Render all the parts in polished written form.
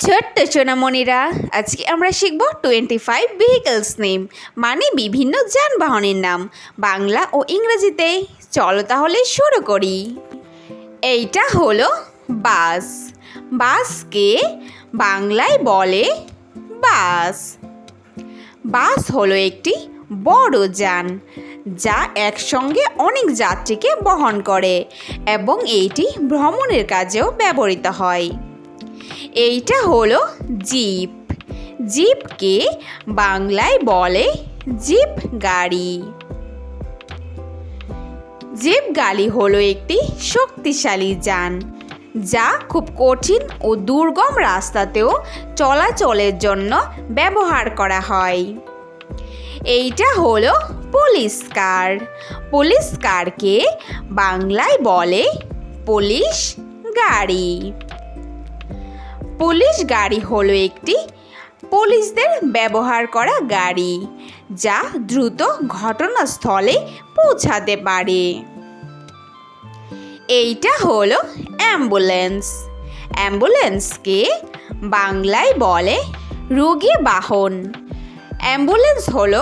ছোট্ট সোনামণিরা, আজকে আমরা শিখব 25 ভেহিকলস নেম, মানে বিভিন্ন যানবাহনের নাম, বাংলা ও ইংরেজিতে। চলো তাহলে শুরু করি। এইটা হলো বাস। বাসকে বাংলায় বলে বাস। বাস হলো একটি বড় যান যা একসঙ্গে অনেক যাত্রীকে বহন করে এবং এইটি ভ্রমণের কাজেও ব্যবহৃত হয়। এইটা হলো জিপ। জিপকে বাংলায় বলে জিপ গাড়ি। জিপ গাড়ি হলো একটি শক্তিশালী যান যা খুব কঠিন ও দুর্গম রাস্তাতেও চলাচলের জন্য ব্যবহার করা হয়। এইটা হলো পুলিশ কার। পুলিশ কারকে বাংলায় বলে পুলিশ গাড়ি। পুলিশ গাড়ি হলো একটি পুলিশদের ব্যবহার করা গাড়ি যা দ্রুত ঘটনাস্থলে পৌঁছাতে পারে। এইটা হলো অ্যাম্বুলেন্স। অ্যাম্বুলেন্সকে বাংলায় বলে রোগী বাহন। অ্যাম্বুলেন্স হলো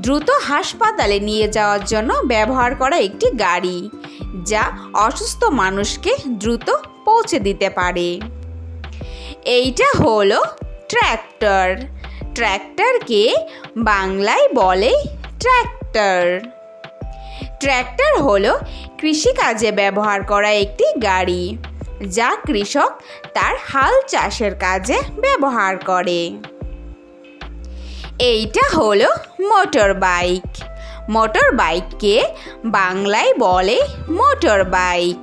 দ্রুত হাসপাতালে নিয়ে যাওয়ার জন্য ব্যবহার করা একটি গাড়ি যা অসুস্থ মানুষকে দ্রুত পৌঁছে দিতে পারে। এইটা হলো ট্র্যাক্টর। ট্র্যাক্টরকে বাংলায় বলে ট্র্যাক্টর। ট্র্যাক্টর হলো কৃষিকাজে ব্যবহার করা একটি গাড়ি যা কৃষক তার হাল চাষের কাজে ব্যবহার করে। এইটা হলো মোটর বাইক। মোটর বাইককে বাংলায় বলে মোটর বাইক।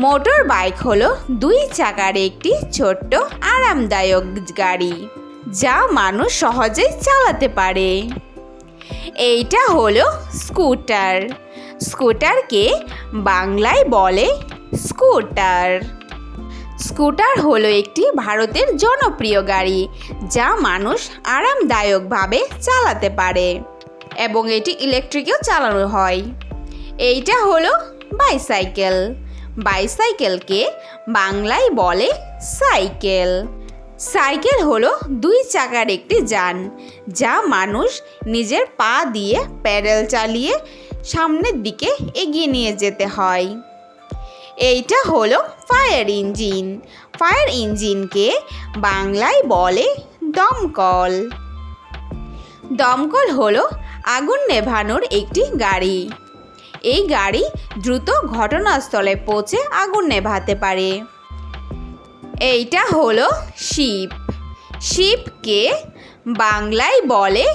মোটর বাইক হলো 2 চাকার একটি ছোট্ট আরামদায়ক গাড়ি যা মানুষ সহজেই চালাতে পারে। এইটা হলো স্কুটার। স্কুটারকে বাংলায় বলে স্কুটার। স্কুটার হলো একটি ভারতের জনপ্রিয় গাড়ি যা মানুষ আরামদায়কভাবে চালাতে পারে এবং এটি ইলেকট্রিকেও চালানো হয়। এইটা হলো বাইসাইকেল। বাইসাইকেলকে বাংলায় বলে সাইকেল। সাইকেল হলো 2 চাকার একটি যান যা মানুষ নিজের পা দিয়ে প্যাডেল চালিয়ে সামনের দিকে এগিয়ে নিয়ে যেতে হয়। এইটা হলো ফায়ার ইঞ্জিন। ফায়ার ইঞ্জিনকে বাংলায় বলে দমকল। দমকল হলো আগুন নেভানোর একটি গাড়ি। এই গাড়ি দ্রুত ঘটনাস্থলে পৌঁছে আগুন নেভাতে পারে। এইটা হলো শিপ। শিপকে বাংলায় বলে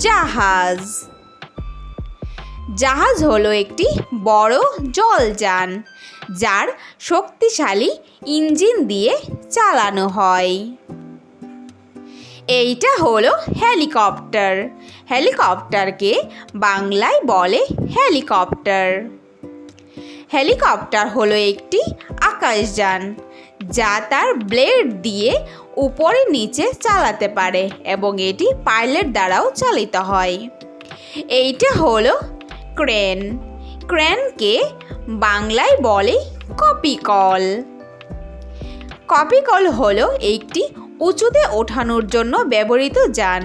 জাহাজ। জাহাজ হলো একটি বড় জলযান যার শক্তিশালী ইঞ্জিন দিয়ে চালানো হয়। এইটা হলো হেলিকপ্টার। হেলিকপ্টারকে বাংলায় বলে হেলিকপ্টার। হেলিকপ্টার হলো একটি আকাশযান যা তার ব্লেড দিয়ে উপরে নিচে চালাতে পারে এবং এটি পাইলট দ্বারাও চালিত হয়। এইটা হলো ক্রেন। ক্রেনকে বাংলায় বলে কপিকল। কপিকল হলো একটি উঁচুতে ওঠানোর জন্য ব্যবহৃত যান।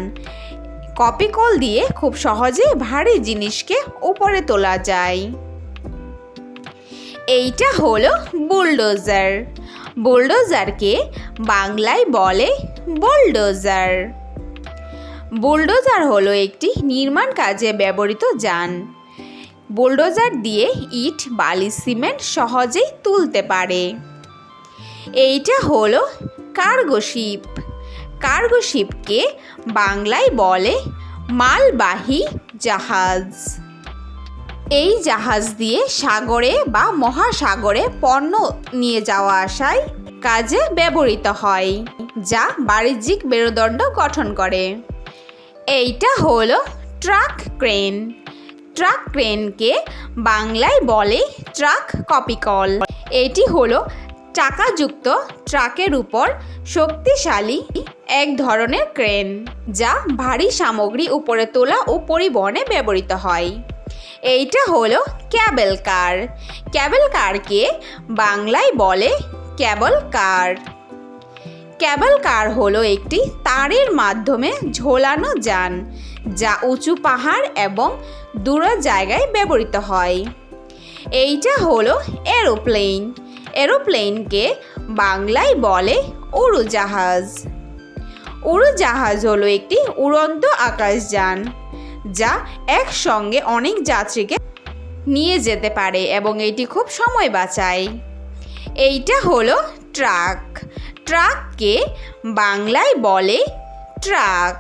কপিকল দিয়ে খুব সহজে ভারী জিনিসকে উপরে তোলা যায়। এইটা হলো বুলডোজার। বুলডোজারকে বাংলায় বলে বুলডোজার। বুলডোজার হলো একটি নির্মাণ কাজে ব্যবহৃত যান। বুলডোজার দিয়ে ইট, বালি, সিমেন্ট সহজেই তুলতে পারে। এইটা হলো কার্গো শিপ। কার্গো শিপকে বাংলায় বলে মালবাহী জাহাজ। এই জাহাজ দিয়ে সাগরে বা মহাসাগরে পণ্য নিয়ে যাওয়া আসায় কাজে ব্যবহৃত হয় যা বাণিজ্যিক মেরুদণ্ড গঠন করে। এইটা হলো ট্রাক ক্রেন। ট্রাক ক্রেনকে বাংলায় বলে ট্রাক কপিকল। এটি হলো চাকাযুক্ত ট্রাকের উপর শক্তিশালী এক ধরনের ক্রেন যা ভারী সামগ্রী উপরে তোলা ও পরিবহনে ব্যবহৃত হয়। এইটা হলো ক্যাবেল কার। ক্যাবেল কারকে বাংলায় বলে ক্যাবল কার। কেবল কার হলো একটি তারের মাধ্যমে ঝোলানো যান যা উঁচু পাহাড় এবং দূর জায়গায় ব্যবহৃত হয়। এইটা হলো এরোপ্লেন। এরোপ্লেনকে বাংলায় বলে উড়োজাহাজ। উড়োজাহাজ হলো একটি উড়ন্ত আকাশযান যা একসঙ্গে অনেক যাত্রীকে নিয়ে যেতে পারে এবং এটি খুব সময় বাঁচায়। এইটা হলো ট্রাক। ট্রাককে বাংলায় বলে ট্রাক।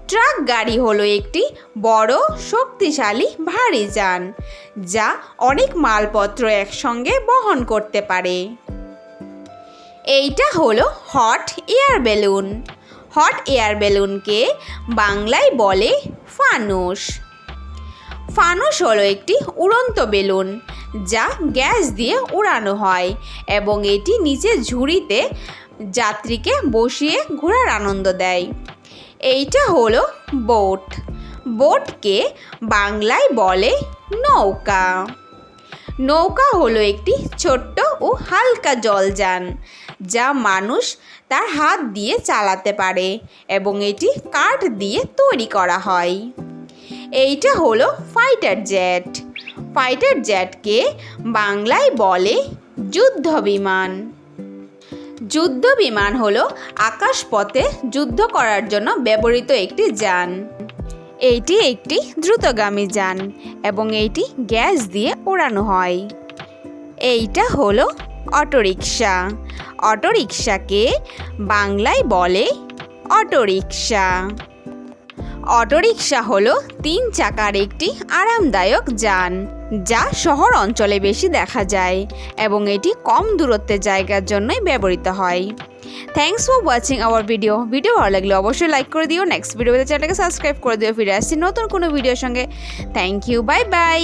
ট্রাক গাড়ি হলো একটি বড় শক্তিশালী ভারী যান যা অনেক মালপত্র একসঙ্গে বহন করতে পারে। এইটা হলো hot air balloon. Hot air বেলুনকে বাংলায় বলে ফানুস। ফানুস হলো একটি উড়ন্ত বেলুন যা গ্যাস দিয়ে উড়ানো হয় এবং এটি নিচে ঝুড়িতে যাত্রীকে বসিয়ে ঘোরার আনন্দ দেয়। এইটা হলো বোট। বোটকে বাংলায় বলে নৌকা। নৌকা হলো একটি ছোট্ট ও হালকা জলযান যা মানুষ তার হাত দিয়ে চালাতে পারে এবং এটি কাঠ দিয়ে তৈরি করা হয়। এইটা হলো ফাইটার জেট। ফাইটার জেটকে বাংলায় বলে যুদ্ধ বিমান। যুদ্ধ বিমান হলো আকাশপথে যুদ্ধ করার জন্য ব্যবহৃত একটি যান। এইটি একটি দ্রুতগামী যান এবং এইটি গ্যাস দিয়ে ওড়ানো হয়। এইটা হলো অটোরিকশা। অটোরিকশাকে বাংলায় বলে অটোরিকশা। অটোরিকশা হলো 3 চাকার একটি আরামদায়ক যান যা শহর অঞ্চলে বেশি দেখা যায় এবং এটি কম দূরত্বের জায়গার জন্যই ব্যবহৃত হয়। Thanks for watching hour video. Video ভালো লাগলে অবশ্যই লাইক করে দিও। নেক্সট ভিডিওতে চ্যানেলটাকে সাবস্ক্রাইব করে দিও। ফিরে আসছি নতুন কোনো ভিডিওর সঙ্গে। Thank you, bye by.